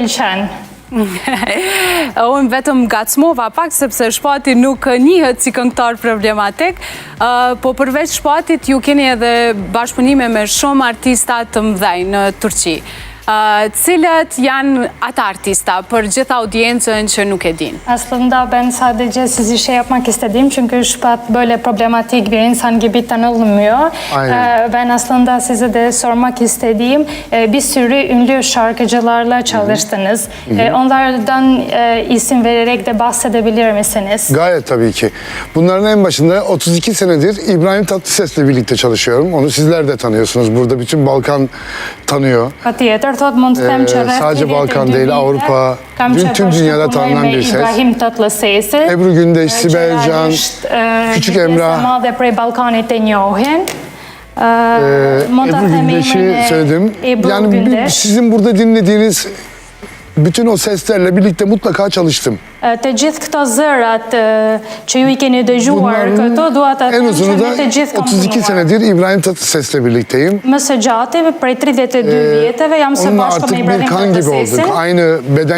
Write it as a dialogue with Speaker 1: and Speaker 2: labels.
Speaker 1: pëlqen.
Speaker 2: Unë vetëm ngacmova pak sepse Shpati nuk njihet si këngëtar problematik, po përveç Shpatit ju keni edhe bashkëpunime me shumë artista të mëdhenj në Turqi. Cilët janë ata artista për gjitha audiencën që nuk e din?
Speaker 1: Aslında ben sadece sizi şey yapmak istedim çünkü Şubat böyle problematik bir insan gibi tanınmıyor. Ben aslında size de sormak istediğim bir sürü ünlü şarkıcılarla çalıştınız. Onlardan isim vererek de bahsedebilir misiniz?
Speaker 3: Gayet tabii ki. Bunların en başında 32 senedir İbrahim Tatlıses'le birlikte çalışıyorum. Onu sizler de tanıyorsunuz. Burada bütün Balkan tanıyor. Sadece Balkan değil, Avrupa, tüm dünyada tanınan bir ses.
Speaker 1: İbrahim Tatlıses'i.
Speaker 3: Ebru Gündeş, Sibel Can, Küçük Emrah. Ebru Gündeş'i söyledim. Yani sizin burada dinlediğiniz bütün o seslerle birlikte mutlaka çalıştım.
Speaker 1: Të gjithë këto zërat që ju I keni dëgjuar këto, dua të
Speaker 3: en
Speaker 1: them
Speaker 3: uzunu
Speaker 1: që
Speaker 3: da
Speaker 1: ne të gjithë
Speaker 3: 32 senedir İbrahim Tatlıses'le birlikteyim.
Speaker 1: Më së gjati, prej 32 vjeteve, jam së
Speaker 3: Onunla
Speaker 1: bashku
Speaker 3: artık
Speaker 1: me
Speaker 3: bir
Speaker 1: Ibrahim
Speaker 3: kan gibi
Speaker 1: Tatlısesin.
Speaker 3: olduk. Aynı beden